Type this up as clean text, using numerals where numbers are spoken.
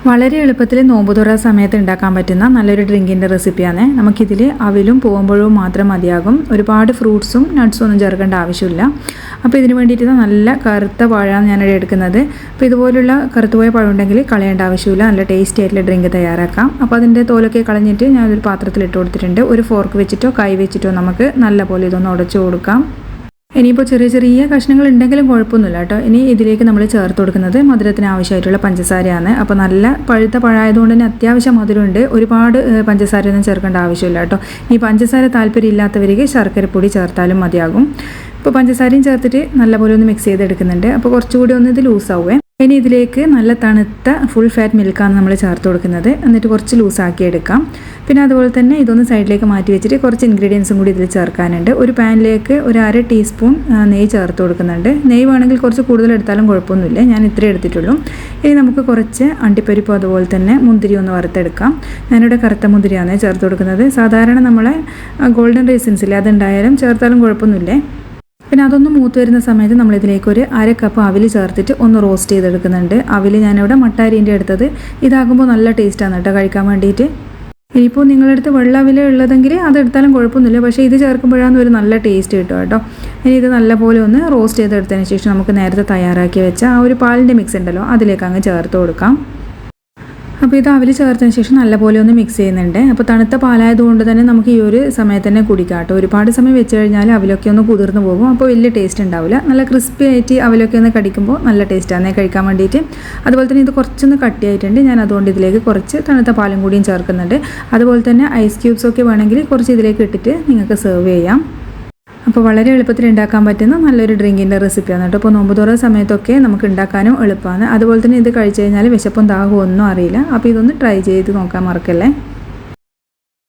വളരെ എളുപ്പത്തിൽ നോമ്പ് തുറ സമയത്ത് ഉണ്ടാക്കാൻ പറ്റുന്ന നല്ലൊരു ഡ്രിങ്കിൻ്റെ റെസിപ്പിയാണ്. നമുക്കിതിൽ അവിലും പൂവമ്പഴവും മാത്രം മതിയാകും. ഒരുപാട് ഫ്രൂട്ട്സും നട്ട്സും ഒന്നും ചേർക്കേണ്ട ആവശ്യമില്ല. അപ്പോൾ ഇതിന് വേണ്ടിയിട്ട് നല്ല കറുത്ത പഴമാണ് ഞാനിവിടെ എടുക്കുന്നത്. അപ്പോൾ ഇതുപോലുള്ള കറുത്തുപോയ പഴം ഉണ്ടെങ്കിൽ കളയേണ്ട ആവശ്യമില്ല. നല്ല ടേസ്റ്റി ആയിട്ടുള്ള ഡ്രിങ്ക് തയ്യാറാക്കാം. അപ്പോൾ അതിൻ്റെ തോലൊക്കെ കളഞ്ഞിട്ട് ഞാനൊരു പാത്രത്തിൽ ഇട്ട് കൊടുത്തിട്ടുണ്ട്. ഒരു ഫോർക്ക് വെച്ചിട്ടോ കൈ വെച്ചിട്ടോ നമുക്ക് നല്ല പോലെ ഇതൊന്ന് ഉടച്ചു കൊടുക്കാം. ഇനിയിപ്പോൾ ചെറിയ ചെറിയ കഷ്ണങ്ങൾ ഉണ്ടെങ്കിലും കുഴപ്പമൊന്നുമില്ല കേട്ടോ. ഇനി ഇതിലേക്ക് നമ്മൾ ചേർത്ത് കൊടുക്കുന്നത് മധുരത്തിന് ആവശ്യമായിട്ടുള്ള പഞ്ചസാരയാണ്. അപ്പോൾ നല്ല പഴുത്ത പഴമായതുകൊണ്ട് തന്നെ അത്യാവശ്യം മധുരമുണ്ട്. ഒരുപാട് പഞ്ചസാരയൊന്നും ചേർക്കേണ്ട ആവശ്യമില്ല കേട്ടോ. ഈ പഞ്ചസാര താല്പര്യമില്ലാത്തവർക്ക് ശർക്കരപ്പൊടി ചേർത്താലും മതിയാകും. ഇപ്പോൾ പഞ്ചസാരയും ചേർത്തിട്ട് നല്ലപോലെ ഒന്ന് മിക്സ് ചെയ്തെടുക്കുന്നുണ്ട്. അപ്പോൾ കുറച്ചുകൂടി ഒന്ന് ഇത് ലൂസാവുമേ. ഇനി ഇതിലേക്ക് നല്ല തണുത്ത ഫുൾ ഫാറ്റ് മിൽക്കാണ് നമ്മൾ ചേർത്ത് കൊടുക്കുന്നത്. എന്നിട്ട് കുറച്ച് ലൂസാക്കി എടുക്കാം. പിന്നെ അതുപോലെ തന്നെ ഇതൊന്ന് സൈഡിലേക്ക് മാറ്റി വെച്ചിട്ട് കുറച്ച് ഇൻഗ്രീഡിയൻസും കൂടി ഇതിൽ ചേർക്കാനുണ്ട്. ഒരു പാനിലേക്ക് ഒരു 1/2 ടീസ്പൂൺ നെയ്യ് ചേർത്ത് കൊടുക്കുന്നുണ്ട്. നെയ്യ് വേണമെങ്കിൽ കുറച്ച് കൂടുതൽ എടുത്താലും കുഴപ്പമൊന്നുമില്ല. ഞാൻ ഇത്രേ എടുത്തിട്ടുള്ളൂ. ഇനി നമുക്ക് കുറച്ച് അണ്ടിപ്പരിപ്പും അതുപോലെ തന്നെ മുന്തിരി ഒന്ന് വറുത്തെടുക്കാം. ഞാനിവിടെ കറുത്ത മുന്തിരിയാണ് ചേർത്ത് കൊടുക്കുന്നത്. സാധാരണ നമ്മളെ ഗോൾഡൻ റൈസിൻസ് ഇല്ലേ, അതുണ്ടായാലും ചേർത്താലും കുഴപ്പമൊന്നുമില്ലേ. പിന്നെ അതൊന്ന് മൂത്ത് വരുന്ന സമയത്ത് നമ്മളിതിലേക്ക് ഒരു 1/2 കപ്പ് അവിൽ ചേർത്തിട്ട് ഒന്ന് റോസ്റ്റ് ചെയ്തെടുക്കുന്നുണ്ട്. അവിൽ ഞാനിവിടെ മട്ടാരീൻ്റെ എടുത്തത്. ഇതാകുമ്പോൾ നല്ല ടേസ്റ്റാണ് കേട്ടോ കഴിക്കാൻ വേണ്ടിയിട്ട്. ഇനിയിപ്പോൾ നിങ്ങളുടെ അടുത്ത് വെള്ള അവിൽ ഉള്ളതെങ്കിൽ അതെടുത്താലും കുഴപ്പമൊന്നുമില്ല. പക്ഷേ ഇത് ചേർക്കുമ്പോഴാണ് ഒരു നല്ല ടേസ്റ്റ് കിട്ടും കേട്ടോ. ഇനി ഇത് നല്ലപോലെ ഒന്ന് റോസ്റ്റ് ചെയ്തെടുത്തതിന് ശേഷം നമുക്ക് നേരത്തെ തയ്യാറാക്കി വെച്ച ആ ഒരു പാലിൻ്റെ മിക്സ് ഉണ്ടല്ലോ, അതിലേക്ക് അങ്ങ് ചേർത്ത് കൊടുക്കാം. അപ്പോൾ ഇത് അവിൽ ചേർത്തതിന് ശേഷം നല്ലപോലെ ഒന്ന് മിക്സ് ചെയ്യുന്നുണ്ട്. അപ്പോൾ തണുത്ത പാലായതുകൊണ്ട് തന്നെ നമുക്ക് ഈ ഒരു സമയത്ത് തന്നെ കുടിക്കാം കേട്ടോ. ഒരുപാട് സമയം വെച്ച് കഴിഞ്ഞാൽ അവിലൊക്കെ ഒന്ന് കുതിർന്ന് പോകും. അപ്പോൾ വലിയ ടേസ്റ്റ് ഉണ്ടാവില്ല. നല്ല ക്രിസ്പി ആയിട്ട് അവിലൊക്കെ ഒന്ന് കടിക്കുമ്പോൾ നല്ല ടേസ്റ്റാണ് കഴിക്കാൻ വേണ്ടിയിട്ട്. അതുപോലെ തന്നെ ഇത് കുറച്ചൊന്ന് കട്ടിയായിട്ടുണ്ട്. ഞാൻ അതുകൊണ്ട് ഇതിലേക്ക് കുറച്ച് തണുത്ത പാലും കൂടിയും ചേർക്കുന്നുണ്ട്. അതുപോലെ തന്നെ ഐസ് ക്യൂബ്സൊക്കെ വേണമെങ്കിൽ കുറച്ച് ഇതിലേക്ക് ഇട്ടിട്ട് നിങ്ങൾക്ക് സെർവ് ചെയ്യാം. അപ്പോൾ വളരെ എളുപ്പത്തിൽ ഉണ്ടാക്കാൻ പറ്റുന്ന നല്ലൊരു ഡ്രിങ്കിൻ്റെ റെസിപ്പിയാണ് കേട്ടോ. അപ്പോൾ നോമ്പ് തുറ സമയത്തൊക്കെ നമുക്ക് ഉണ്ടാക്കാനും എളുപ്പമാണ്. അതുപോലെ തന്നെ ഇത് കഴിച്ച് കഴിഞ്ഞാൽ വിശപ്പും ദാഹവും ഒന്നും അറിയില്ല. അപ്പോൾ ഇതൊന്ന് ട്രൈ ചെയ്ത് നോക്കാൻ മറക്കല്ലേ.